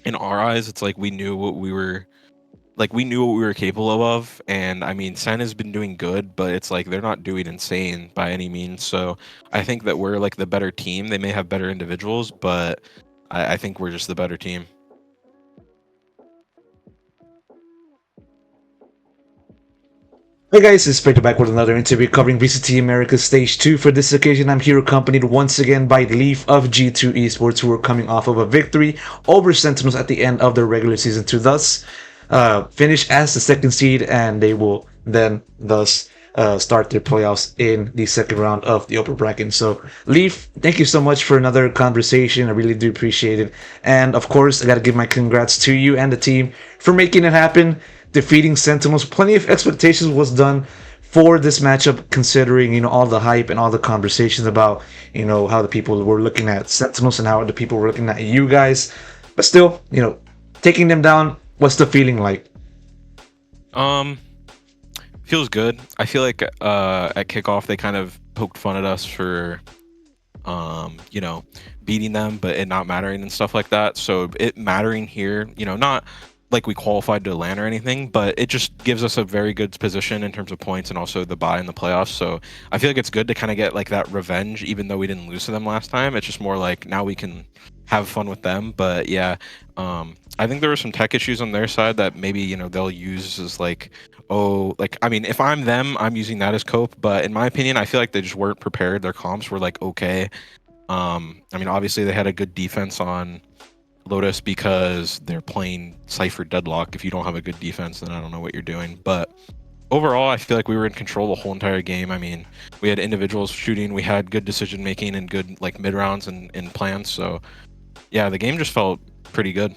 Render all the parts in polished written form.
in our eyes, it's like we knew what we were capable of. And I mean, Sen has been doing good, but it's like they're not doing insane by any means. So I think that we're like the better team. They may have better individuals, but I think we're just the better team. Hey guys, it's Pedro back with another interview covering VCT America Stage 2. For this occasion, I'm here accompanied once again by Leaf of G2 Esports, who are coming off of a victory over Sentinels at the end of their regular season to thus finish as the second seed, and they will then thus start their playoffs in the second round of the upper bracket. So, Leaf, thank you so much for another conversation. I really do appreciate it. And of course, I got to give my congrats to you and the team for making it happen, defeating Sentinels. Plenty of expectations was done for this matchup, considering all the hype and all the conversations about how the people were looking at Sentinels and how the people were looking at you guys. But still, taking them down, what's the feeling like? Um, Feels good. I feel like at kickoff they kind of poked fun at us for you know, beating them, but it not mattering and stuff like that. So it mattering here, not like we qualified to land or anything, but it just gives us a very good position in terms of points and also the bye in the playoffs. So I feel like it's good to kind of get like that revenge, even though we didn't lose to them last time. It's just more like now we can have fun with them. But yeah, I think there were some tech issues on their side that maybe they'll use as like, oh, like I mean, if I'm them, I'm using that as cope. But in my opinion, I feel like they just weren't prepared. Their comps were like okay. I mean, obviously they had a good defense on Lotus because they're playing Cypher Deadlock. If you don't have a good defense, then I don't know what you're doing. But overall, I feel like we were in control the whole entire game. I mean, we had individuals shooting, we had good decision making and good like mid rounds and plans. So yeah, the game just felt pretty good.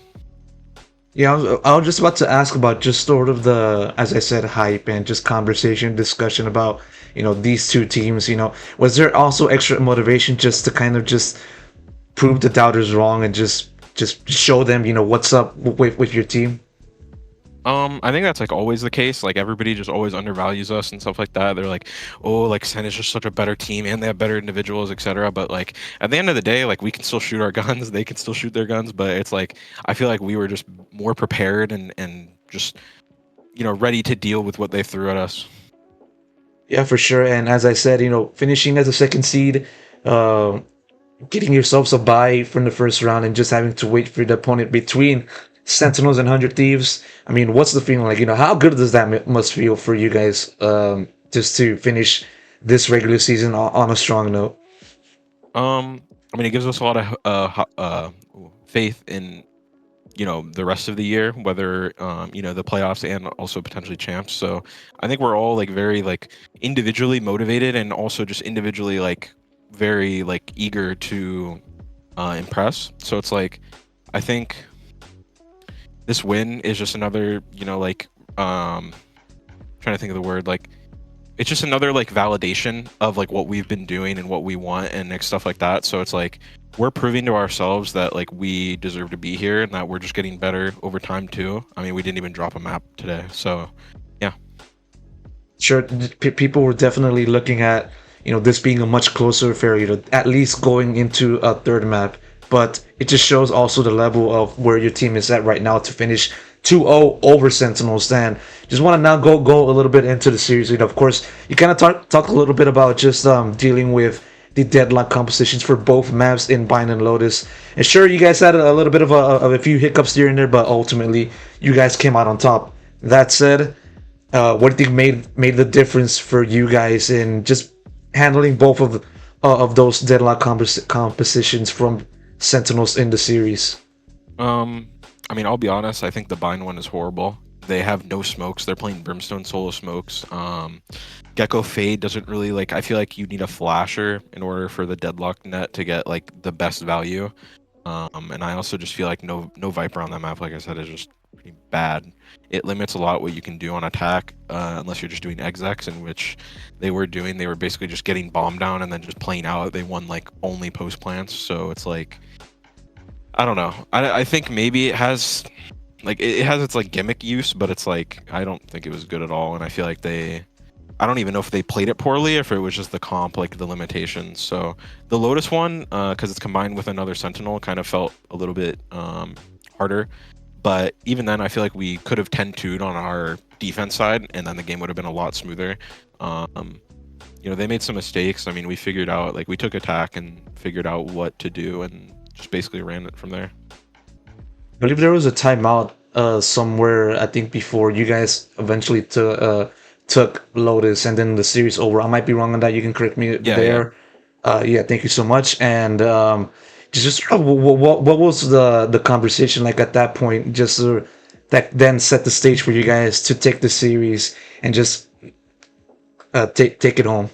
Yeah, I was just about to ask about just sort of the, as I said, hype and just conversation, discussion about, these two teams. Was there also extra motivation just to kind of just prove the doubters wrong and just show them, what's up with your team? I think that's like always the case. Like everybody just always undervalues us and stuff like that. They're like, "Oh, like Sen is just such a better team and they have better individuals, etc." But like at the end of the day, like we can still shoot our guns, they can still shoot their guns, but it's like I feel like we were just more prepared and just ready to deal with what they threw at us. Yeah, for sure. And as I said, finishing as a second seed, uh, getting yourselves a bye from the first round and just having to wait for the opponent between Sentinels and 100 Thieves. I mean, what's the feeling like? How good does that must feel for you guys, just to finish this regular season on a strong note? I mean, it gives us a lot of faith in the rest of the year, whether the playoffs and also potentially champs. So I think we're all like very like individually motivated and also just individually like very like eager to impress. So it's like I think this win is just another like trying to think of the word, like it's just another like validation of like what we've been doing and what we want and like stuff like that. So it's like we're proving to ourselves that like we deserve to be here and that we're just getting better over time too. I mean, we didn't even drop a map today, so yeah. Sure, people were definitely looking at this being a much closer affair, at least going into a third map. But it just shows also the level of where your team is at right now to finish 2-0 over Sentinels. Then just want to now go a little bit into the series. Of course, you kind of talk a little bit about just dealing with the deadlock compositions for both maps in Bind and Lotus. And sure, you guys had a little bit of a few hiccups here and there, but ultimately you guys came out on top. That said, what do you think made the difference for you guys in just handling both of those deadlock compositions from Sentinels in the series? Um, I mean, I'll be honest. I think the bind one is horrible. They have no smokes. They're playing Brimstone solo smokes. Gecko Fade doesn't really like. I feel like you need a flasher in order for the deadlock net to get like the best value. And I also just feel like no Viper on that map, like I said, is just pretty bad. It limits a lot what you can do on attack, unless you're just doing execs, in which they were doing. They were basically just getting bomb down and then just playing out. They won like only post plants, so it's like I don't know. I think maybe it has like it has its like gimmick use, but it's like I don't think it was good at all. And I feel like I don't even know if they played it poorly, if it was just the comp, like the limitations. So the Lotus one, because it's combined with another Sentinel, kind of felt a little bit harder. But even then, I feel like we could have 10-2'd on our defense side, and then the game would have been a lot smoother. Um, they made some mistakes. I mean, we figured out, like, we took attack and figured out what to do and just basically ran it from there. I believe there was a timeout somewhere. I think before you guys eventually took Lotus, and then the series over. I might be wrong on that. You can correct me Yeah, yeah. there. Yeah, thank you so much. And just what was the conversation like at that point? Just that then set the stage for you guys to take the series and just take it home.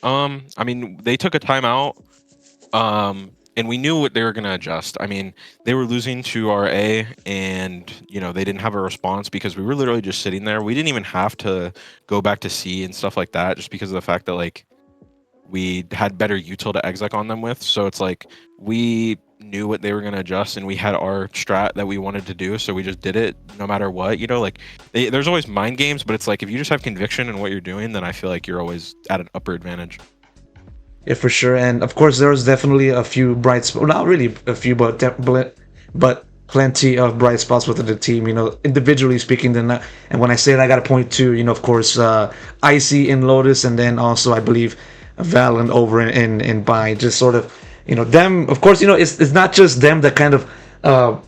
I mean, they took a timeout, and we knew what they were going to adjust. I mean, they were losing to our A, and they didn't have a response because we were literally just sitting there. We didn't even have to go back to C and stuff like that, just because of the fact that like we had better util to exec on them with. So it's like we knew what they were going to adjust, and we had our strat that we wanted to do, so we just did it no matter what. Like there's always mind games, but it's like if you just have conviction in what you're doing, then I feel like you're always at an upper advantage. Yeah, for sure. And of course, there was definitely a few bright spots. Well, not really a few, but plenty of bright spots within the team. Individually speaking. Then, and when I say that, I got to point to, of course, Icy in Lotus, and then also I believe Valent over in Bind. Just sort of, them. Of course, it's not just them that kind of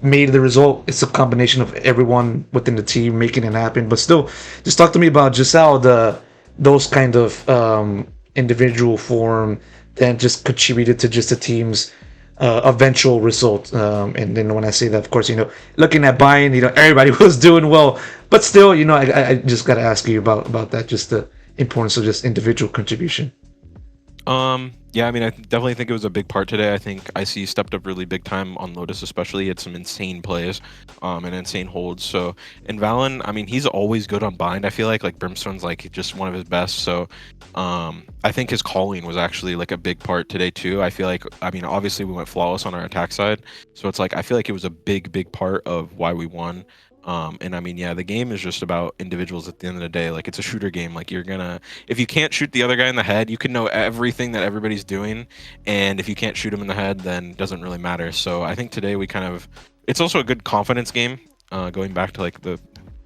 made the result. It's a combination of everyone within the team making it happen. But still, just talk to me about just how those kind of individual form that just contributed to just the team's eventual result. And then when I say that, of course, looking at buying, everybody was doing well, but still, I just got to ask you about that, just the importance of just individual contribution. Yeah, I mean, I definitely think it was a big part today. I think IC stepped up really big time on Lotus, especially. He had some insane plays, and insane holds. So in Valen, I mean, he's always good on bind. I feel like Brimstone's like just one of his best. So, I think his calling was actually like a big part today too. I feel like, I mean, obviously we went flawless on our attack side, so it's like I feel like it was a big part of why we won. And I mean, yeah, the game is just about individuals at the end of the day. Like it's a shooter game. Like if you can't shoot the other guy in the head, you can know everything that everybody's doing. And if you can't shoot him in the head, then it doesn't really matter. So I think today it's also a good confidence game, going back to like the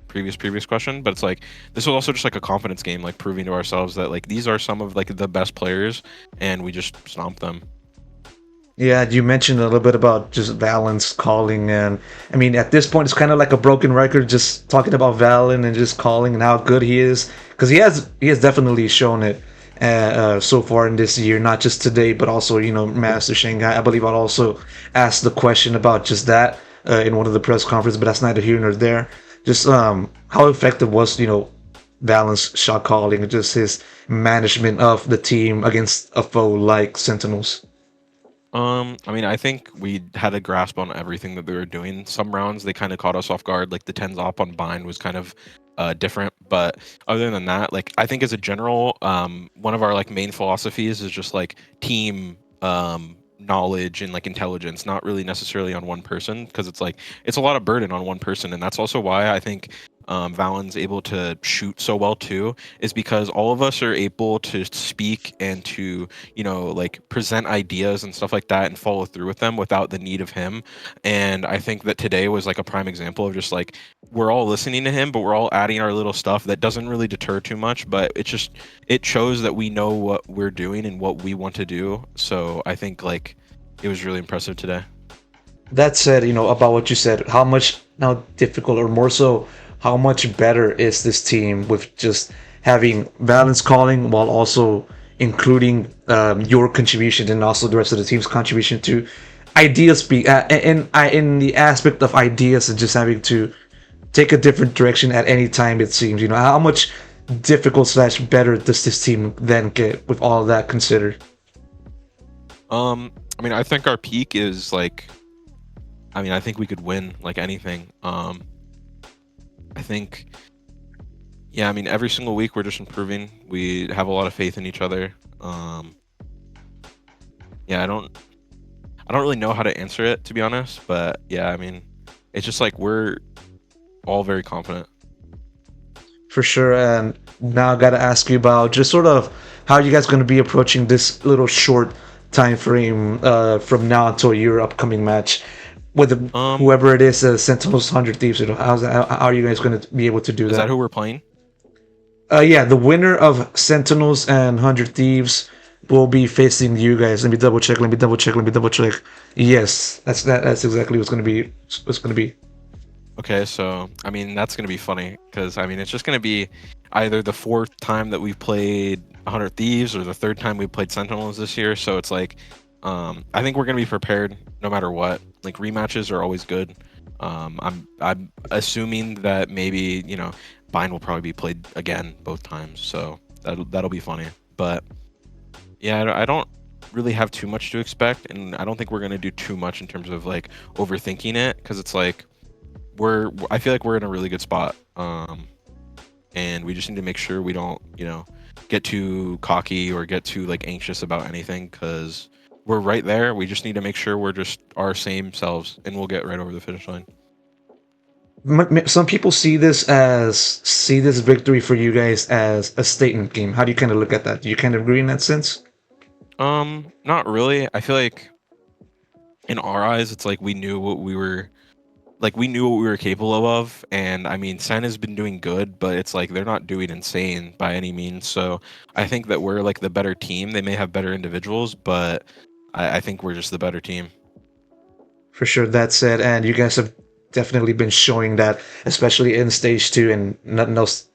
previous question, but it's like, this was also just like a confidence game, like proving to ourselves that like, these are some of like the best players and we just stomped them. Yeah, you mentioned a little bit about just Valance calling, and I mean, at this point, it's kind of like a broken record, just talking about Valen and just calling and how good he is, because he has definitely shown it so far in this year, not just today, but also Master Shanghai. I believe I'll also ask the question about just that in one of the press conferences, but that's neither here nor there. Just how effective was Valance shot calling, and just his management of the team against a foe like Sentinels. I mean, I think we had a grasp on everything that they were doing. Some rounds they kind of caught us off guard, like the 10s op on bind was kind of different, but other than that, like I think as a general, one of our like main philosophies is just like team knowledge and like intelligence, not really necessarily on one person, because it's like it's a lot of burden on one person, and that's also why I think Valen's able to shoot so well too, is because all of us are able to speak and to like present ideas and stuff like that and follow through with them without the need of him. And I think that today was like a prime example of just like we're all listening to him, but we're all adding our little stuff that doesn't really deter too much, but it shows that we know what we're doing and what we want to do. So I think like it was really impressive today. That said, about what you said, how much now difficult, or more so, how much better is this team with just having Valance calling while also including your contribution and also the rest of the team's contribution to ideas speak in the aspect of ideas and just having to take a different direction at any time, it seems. How much difficult slash better does this team then get with all of that considered? I mean, I think our peak is like, I mean, I think we could win like anything. I think, yeah, I mean, every single week we're just improving. We have a lot of faith in each other. Yeah, I don't really know how to answer it, to be honest, but yeah, I mean, it's just like we're all very confident. For sure. And now I got to ask you about just sort of how you guys going to be approaching this little short time frame from now until your upcoming match. with Um, whoever it is, Sentinels, 100 Thieves. How are you guys going to be able to do is that that? who we're playing? Yeah, the winner of Sentinels and 100 Thieves will be facing you guys. Let me double check. Let me double check. Let me double check. Yes, that's exactly what's going to be. What's going to be. Okay, so I mean that's gonna be funny because I mean it's just gonna be either the fourth time that we've played 100 Thieves or the third time we played Sentinels this year. So it's like, I think we're gonna be prepared no matter what. Like rematches are always good. I'm assuming that maybe Bind will probably be played again both times, so that'll be funny. But yeah, I don't really have too much to expect, and I don't think we're gonna do too much in terms of like overthinking it because it's like I feel like we're in a really good spot. And we just need to make sure we don't, get too cocky or get too like anxious about anything because we're right there. We just need to make sure we're just our same selves and we'll get right over the finish line. Some people see this victory for you guys as a statement game. How do you kind of look at that? Do you kind of agree in that sense? Not really. I feel like in our eyes, it's like we knew what we were capable of, and I mean Sen has been doing good, but it's like they're not doing insane by any means. So I think that we're like the better team. They may have better individuals, but I think we're just the better team. For sure, that said, and you guys have definitely been showing that, especially in stage 2, and nothing else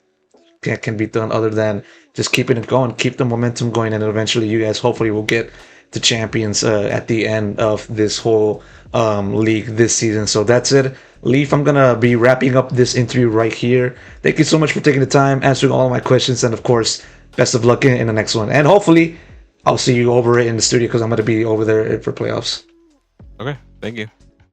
can be done other than just keeping it going, keep the momentum going, and eventually you guys hopefully will get the champions at the end of this whole league this season. So that's it. Leaf, I'm gonna be wrapping up this interview right here. Thank you so much for taking the time, answering all of my questions, and of course, best of luck in the next one. And hopefully, I'll see you over in the studio because I'm gonna be over there for playoffs. Okay, thank you.